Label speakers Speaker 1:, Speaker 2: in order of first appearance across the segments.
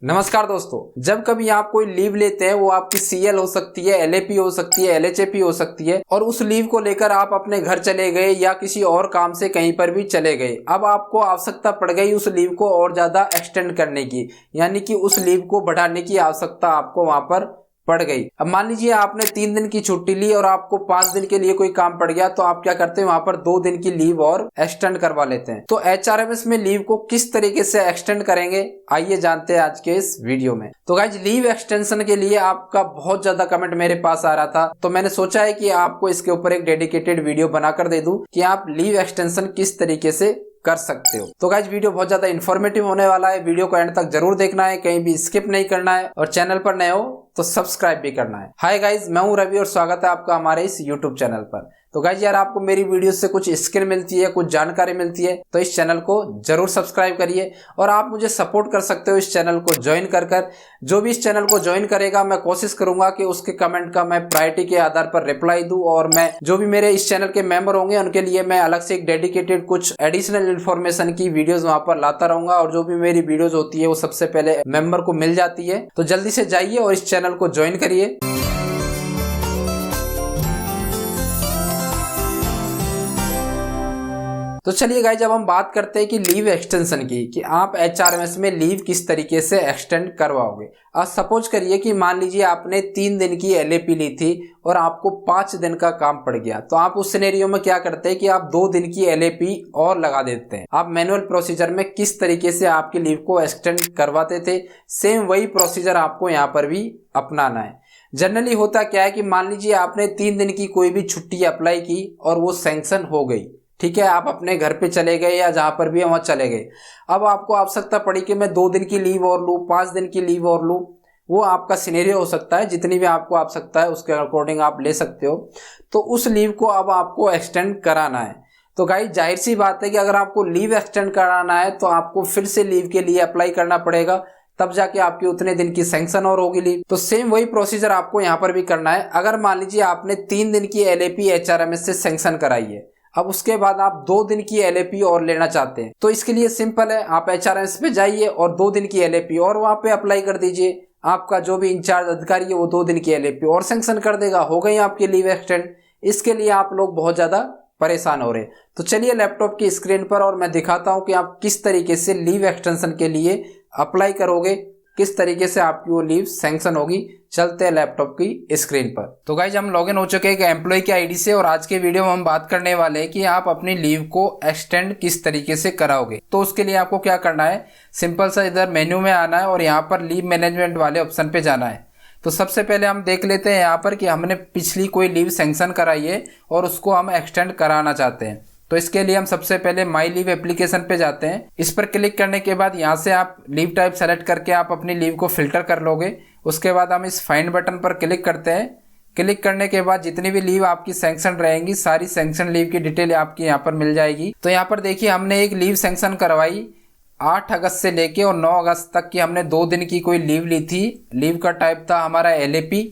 Speaker 1: नमस्कार दोस्तों, जब कभी आप कोई लीव लेते हैं वो आपकी सीएल हो सकती है, एलएपी हो सकती है, एलएचएपी हो सकती है और उस लीव को लेकर आप अपने घर चले गए या किसी और काम से कहीं पर भी चले गए। अब आपको आवश्यकता पड़ गई उस लीव को और ज्यादा एक्सटेंड करने की, यानी कि उस लीव को बढ़ाने की आवश्यकता आपको वहां पर पड़ गई। अब मान लीजिए आपने 3 दिन की छुट्टी ली और आपको 5 दिन के लिए कोई काम पड़ गया, तो आप क्या करते हैं, वहां पर 2 दिन की लीव और एक्सटेंड करवा लेते हैं। तो एचआरएमएस में लीव को किस तरीके से एक्सटेंड करेंगे, आइए जानते हैं आज के इस वीडियो में। तो गाइज, लीव एक्सटेंशन के लिए आपका बहुत ज्यादा कमेंट मेरे पास आ रहा था, तो मैंने सोचा है कि आपको इसके ऊपर एक डेडिकेटेड वीडियो बनाकर दे दूं कि आप लीव एक्सटेंशन किस तरीके से कर सकते हो। तो गाइज, वीडियो बहुत ज्यादा इन्फॉर्मेटिव होने वाला है, वीडियो को एंड तक जरूर देखना है, कहीं भी स्किप नहीं करना है और चैनल पर नए हो तो सब्सक्राइब भी करना है। हाय गाइज, मैं हूं रवि और स्वागत है आपका हमारे इस यूट्यूब चैनल पर। तो गाइज यार, आपको मेरी वीडियो से कुछ स्किल मिलती है, कुछ जानकारी मिलती है, तो इस चैनल को जरूर सब्सक्राइब करिए और आप मुझे सपोर्ट कर सकते हो इस चैनल को ज्वाइन कर जो भी इस चैनल को ज्वाइन करेगा, मैं कोशिश करूंगा कि उसके कमेंट का मैं प्रायोरिटी के आधार पर रिप्लाई दूं और मैं जो भी मेरे इस चैनल के मेंबर होंगे उनके लिए मैं अलग से एक डेडिकेटेड कुछ एडिशनल इन्फॉर्मेशन की वीडियोस वहां पर लाता रहूंगा और जो भी मेरी वीडियोस होती है वो सबसे पहले मेंबर को मिल जाती है। तो जल्दी से जाइए और इस चैनल को ज्वाइन करिए। तो चलिए गाइस, जब हम बात करते हैं कि लीव एक्सटेंशन की, कि आप एचआरएमएस में लीव किस तरीके से एक्सटेंड करवाओगे। अब सपोज करिए कि मान लीजिए आपने 3 दिन की एलएपी ली थी और आपको 5 दिन का काम पड़ गया, तो आप उस सिनेरियो में क्या करते हैं कि आप 2 दिन की एलएपी और लगा देते हैं। आप मैनुअल प्रोसीजर में किस तरीके से आपकी लीव को एक्सटेंड करवाते थे, सेम वही प्रोसीजर आपको यहाँ पर भी अपनाना है। जनरली होता क्या है कि मान लीजिए आपने 3 दिन की कोई भी छुट्टी अप्लाई की और वो सैंक्शन हो गई, ठीक है, आप अपने घर पे चले गए या जहां पर भी वहां चले गए। अब आपको आवश्यकता पड़ी कि मैं 2 दिन की लीव और लूं, 5 दिन की लीव और लूं, वो आपका सिनेरियो हो सकता है, जितनी भी आपको आवश्यकता है उसके अकॉर्डिंग आप ले सकते हो। तो उस लीव को अब आपको एक्सटेंड कराना है। तो गाइस, जाहिर सी बात है कि अगर आपको लीव एक्सटेंड कराना है तो आपको फिर से लीव के लिए अप्लाई करना पड़ेगा, तब जाके आपकी उतने दिन की सैंक्शन और होगी लीव। तो सेम वही प्रोसीजर आपको यहाँ पर भी करना है। अगर मान लीजिए आपने 3 दिन की एलएपी एचआरएमएस से सैंक्शन कराई है, अब उसके बाद आप 2 दिन की एलएपी और लेना चाहते हैं, तो इसके लिए सिंपल है, आप एचआरएमएस पे जाइए और 2 दिन की एलएपी और वहां पे अप्लाई कर दीजिए। आपका जो भी इंचार्ज अधिकारी है वो 2 दिन की एलएपी और सैंक्शन कर देगा, हो गई आपकी लीव एक्सटेंड। इसके लिए आप लोग बहुत ज्यादा परेशान हो रहे हैं। तो चलिए लैपटॉप की स्क्रीन पर और मैं दिखाता हूं कि आप किस तरीके से लीव एक्सटेंशन के लिए अप्लाई करोगे, किस तरीके से आपकी वो लीव सैंक्शन होगी। चलते हैं लैपटॉप की स्क्रीन पर। तो गाइज, हम लॉगिन हो चुके हैं एम्प्लॉय की आईडी से और आज के वीडियो में हम बात करने वाले हैं कि आप अपनी लीव को एक्सटेंड किस तरीके से कराओगे। तो उसके लिए आपको क्या करना है, सिंपल सा इधर मेन्यू में आना है और यहाँ पर लीव मैनेजमेंट वाले ऑप्शन पे जाना है। तो सबसे पहले हम देख लेते हैं यहाँ पर कि हमने पिछली कोई लीव सैंक्शन कराई है और उसको हम एक्सटेंड कराना चाहते हैं। तो इसके लिए हम सबसे पहले माई लीव एप्लीकेशन पे जाते हैं। इस पर क्लिक करने के बाद यहाँ से आप लीव टाइप सेलेक्ट करके आप अपनी लीव को फिल्टर कर लोगे। उसके बाद हम इस फाइंड बटन पर क्लिक करते हैं। क्लिक करने के बाद जितनी भी लीव आपकी सैंक्शन रहेंगी, सारी सैंक्शन लीव की डिटेल आपकी यहाँ पर मिल जाएगी। तो यहाँ पर देखिए, हमने एक लीव सैंक्शन करवाई 8 अगस्त से लेके और 9 अगस्त तक की हमने 2 दिन की कोई लीव ली थी। लीव का टाइप था हमारा एलएपी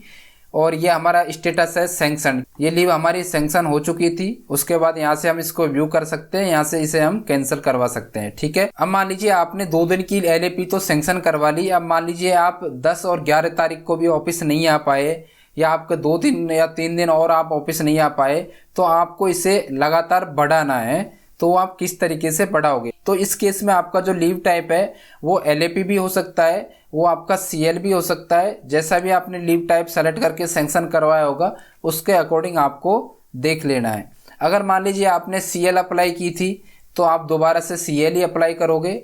Speaker 1: और ये हमारा स्टेटस है सैंक्शन। ये लीव हमारी सैंक्शन हो चुकी थी। उसके बाद यहाँ से हम इसको व्यू कर सकते हैं, यहाँ से इसे हम कैंसिल करवा सकते हैं, ठीक है। अब मान लीजिए आपने 2 दिन की एलएपी तो सैंक्शन करवा ली। अब मान लीजिए आप 10 और 11 तारीख को भी ऑफिस नहीं आ पाए या आपके 2 दिन या 3 दिन और आप ऑफिस नहीं आ पाए, तो आपको इसे लगातार बढ़ाना है। तो आप किस तरीके से बढ़ाओगे, तो इस केस में आपका जो लीव टाइप है वो एलएपी भी हो सकता है, वो आपका सीएल भी हो सकता है। जैसा भी आपने लीव टाइप सेलेक्ट करके सैंक्शन करवाया होगा उसके अकॉर्डिंग आपको देख लेना है। अगर मान लीजिए आपने सीएल अप्लाई की थी तो आप दोबारा से सीएल ही अप्लाई करोगे।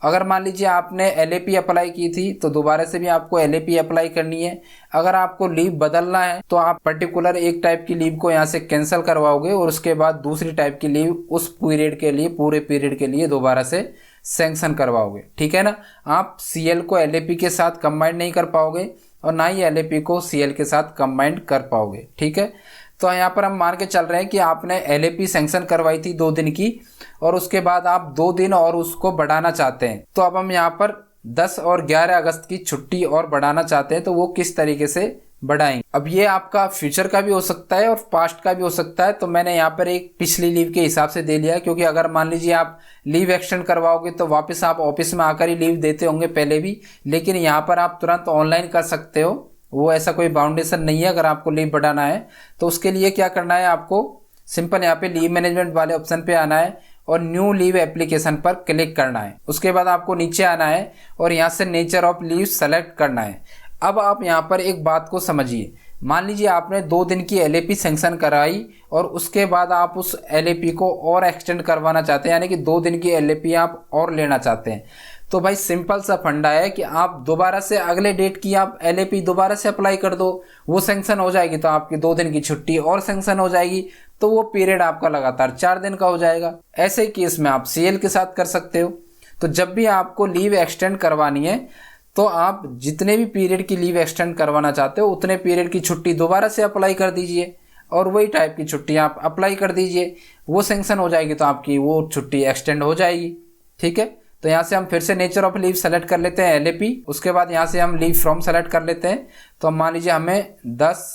Speaker 1: अगर मान लीजिए आपने एलएपी अप्लाई की थी तो दोबारा से भी आपको एलएपी अप्लाई करनी है। अगर आपको लीव बदलना है तो आप पर्टिकुलर एक टाइप की लीव को यहाँ से कैंसिल करवाओगे और उसके बाद दूसरी टाइप की लीव उस पीरियड के लिए, पूरे पीरियड के लिए दोबारा से सैंक्शन करवाओगे, ठीक है ना। आप सीएल को एलएपी के साथ कंबाइन नहीं कर पाओगे और ना ही एलएपी को सीएल के साथ कंबाइन कर पाओगे, ठीक है। तो यहाँ पर हम मान के चल रहे हैं कि आपने एलएपी सैंक्शन करवाई थी 2 दिन की और उसके बाद आप 2 दिन और उसको बढ़ाना चाहते हैं। तो अब हम यहाँ पर 10 और 11 अगस्त की छुट्टी और बढ़ाना चाहते हैं, तो वो किस तरीके से बढ़ाएंगे। अब ये आपका फ्यूचर का भी हो सकता है और पास्ट का भी हो सकता है, तो मैंने यहाँ पर एक पिछली लीव के हिसाब से दे लिया है, क्योंकि अगर मान लीजिए आप लीव एक्सटेंड करवाओगे तो वापस आप ऑफिस में आकर ही लीव देते होंगे पहले भी, लेकिन यहाँ पर आप तुरंत ऑनलाइन कर सकते हो, वो ऐसा कोई बाउंडेशन नहीं है। अगर आपको लीव बढ़ाना है तो उसके लिए क्या करना है, आपको सिंपल यहाँ पे लीव मैनेजमेंट वाले ऑप्शन पे आना है और न्यू लीव एप्लीकेशन पर क्लिक करना है। उसके बाद आपको नीचे आना है और यहाँ से नेचर ऑफ लीव सेलेक्ट करना है। अब आप यहाँ पर एक बात को समझिए, मान लीजिए आपने 2 दिन की LAP सैंक्शन कराई और उसके बाद आप उस LAP को और एक्सटेंड करवाना चाहते हैं, यानी कि 2 दिन की LAP आप और लेना चाहते हैं। तो भाई सिंपल सा फंडा है कि आप दोबारा से अगले डेट की आप LAP दोबारा से अप्लाई कर दो, वो सैंक्शन हो जाएगी तो आपकी 2 दिन की छुट्टी और सैंक्शन हो जाएगी, तो वो पीरियड आपका लगातार 4 दिन का हो जाएगा। ऐसे केस में आप CL के साथ कर सकते हो। तो जब भी आपको लीव एक्सटेंड करवानी है तो आप जितने भी पीरियड की लीव एक्सटेंड करवाना चाहते हो उतने पीरियड की छुट्टी दोबारा से अप्लाई कर दीजिए और वही टाइप की छुट्टी आप अप्लाई कर दीजिए, वो सैंक्शन हो जाएगी तो आपकी वो छुट्टी एक्सटेंड हो जाएगी। ठीक है, तो यहाँ से हम फिर से नेचर ऑफ लीव सेलेक्ट कर लेते हैं LAP, उसके बाद यहाँ से हम लीव फ्रॉम सेलेक्ट कर लेते हैं। तो हम मान लीजिए हमें 10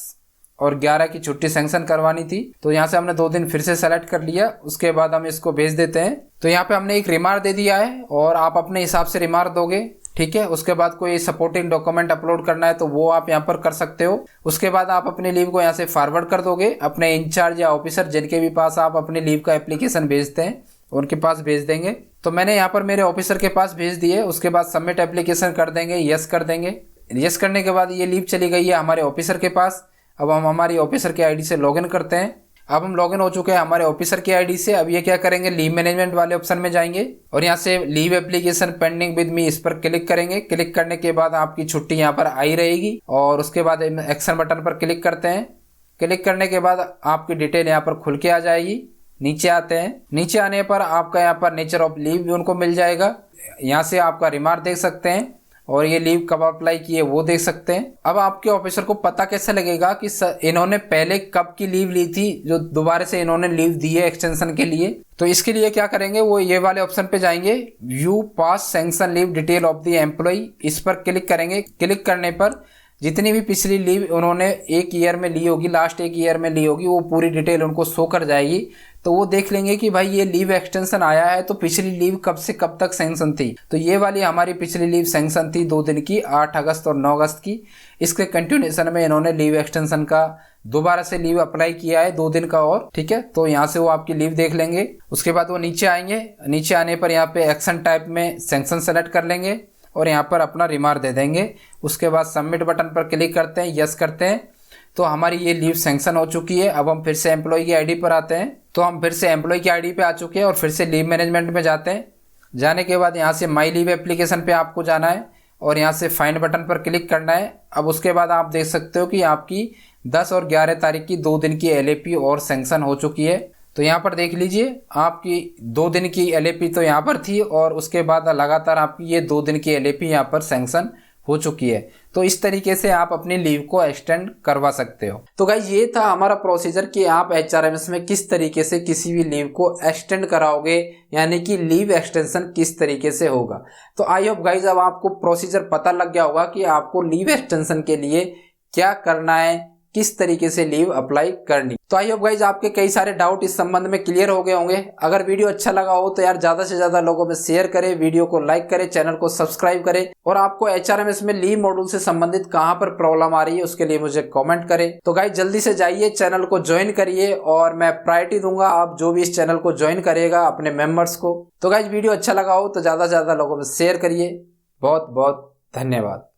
Speaker 1: और 11 की छुट्टी सैंक्शन करवानी थी, तो यहाँ से हमने 2 दिन फिर से सेलेक्ट कर लिया। उसके बाद हम इसको भेज देते हैं। तो यहाँ पे हमने एक रिमार्क दे दिया है और आप अपने हिसाब से रिमार्क दोगे। ठीक है, उसके बाद कोई सपोर्टिंग डॉक्यूमेंट अपलोड करना है तो वो आप यहाँ पर कर सकते हो। उसके बाद आप अपनी लीव को यहाँ से फॉरवर्ड कर दोगे अपने इंचार्ज या ऑफिसर जिनके भी पास आप अपनी लीव का एप्लीकेशन भेजते हैं उनके पास भेज देंगे। तो मैंने यहाँ पर मेरे ऑफिसर के पास भेज दिए। उसके बाद सबमिट एप्लीकेशन कर देंगे, यस कर देंगे। यस करने के बाद ये लीव चली गई है हमारे ऑफिसर के पास। अब हम हमारी ऑफिसर के आईडी से लॉगिन करते हैं। अब हम लॉगिन हो चुके हैं हमारे ऑफिसर की आईडी से। अब ये क्या करेंगे, लीव मैनेजमेंट वाले ऑप्शन में जाएंगे और यहाँ से leave application pending with me इस पर क्लिक करेंगे। क्लिक करने के बाद आपकी छुट्टी यहाँ पर आई रहेगी और उसके बाद एक्शन बटन पर क्लिक करते हैं। क्लिक करने के बाद आपकी डिटेल यहाँ पर खुल के आ जाएगी। नीचे आते हैं, नीचे आने पर आपका यहाँ पर नेचर ऑफ लीव भी उनको मिल जाएगा। यहाँ से आपका रिमार्क देख सकते हैं और ये लीव कब अप्लाई किए वो देख सकते हैं। अब आपके ऑफिसर को पता कैसे लगेगा कि इन्होंने पहले कब की लीव ली थी जो दोबारा से इन्होंने लीव दी है एक्सटेंशन के लिए। तो इसके लिए क्या करेंगे, वो ये वाले ऑप्शन पे जाएंगे, view past sanction leave detail of the employ, इस पर क्लिक करेंगे। क्लिक करने पर जितनी भी पिछली लीव उन्होंने 1 ईयर में ली होगी, लास्ट 1 ईयर में ली होगी, वो पूरी डिटेल उनको शो कर जाएगी। तो वो देख लेंगे कि भाई ये लीव एक्सटेंशन आया है तो पिछली लीव कब से कब तक सैंक्शन थी। तो ये वाली हमारी पिछली लीव सैंक्शन थी 2 दिन की, 8 अगस्त और 9 अगस्त की। इसके कंटिन्यूएशन में इन्होंने लीव एक्सटेंशन का दोबारा से लीव अप्लाई किया है 2 दिन का और। ठीक है, तो यहाँ से वो आपकी लीव देख लेंगे। उसके बाद वो नीचे आएंगे। नीचे आने पर यहाँ पे एक्शन टाइप में सैंक्शन सेलेक्ट कर लेंगे और यहाँ पर अपना रिमार्क दे देंगे। उसके बाद सबमिट बटन पर क्लिक करते हैं, यस करते हैं। तो हमारी ये लीव सैंक्शन हो चुकी है। अब हम फिर से एम्प्लॉय की आईडी पर आते हैं। तो हम फिर से एम्प्लॉय की आईडी पे आ चुके हैं और फिर से लीव मैनेजमेंट में जाते हैं। जाने के बाद यहाँ से माई लीव एप्लीकेशन पे आपको जाना है और यहाँ से फाइंड बटन पर क्लिक करना है। अब उसके बाद आप देख सकते हो कि आपकी 10 और 11 तारीख की 2 दिन की LAP और सैंक्शन हो चुकी है। तो यहाँ पर देख लीजिए आपकी 2 दिन की LAP तो यहाँ पर थी और उसके बाद लगातार आपकी ये 2 दिन की LAP यहाँ पर सैंक्शन हो चुकी है। तो इस तरीके से आप अपनी लीव को एक्सटेंड करवा सकते हो। तो गाइस ये था हमारा प्रोसीजर कि आप HRMS में किस तरीके से किसी भी लीव को एक्सटेंड कराओगे, यानी कि लीव एक्सटेंशन किस तरीके से होगा। तो आई होप गाइस अब आपको प्रोसीजर पता लग गया होगा कि आपको लीव एक्सटेंशन के लिए क्या करना है, किस तरीके से लीव अप्लाई करनी। तो आई होप गाइज आपके कई सारे डाउट इस संबंध में क्लियर हो गए होंगे। अगर वीडियो अच्छा लगा हो तो यार ज्यादा से ज्यादा लोगों में शेयर करें, वीडियो को लाइक करें, चैनल को सब्सक्राइब करें और आपको HRMS में लीव मॉड्यूल से संबंधित कहां पर प्रॉब्लम आ रही है उसके लिए मुझे कमेंट करें। तो गाइज जल्दी से जाइए, चैनल को ज्वाइन करिए और मैं प्रायोरिटी दूंगा आप जो भी इस चैनल को ज्वाइन करेगा अपने मेंबर्स को। तो गाइज वीडियो अच्छा लगा हो तो ज्यादा से ज्यादा लोगों में शेयर करिए। बहुत बहुत धन्यवाद।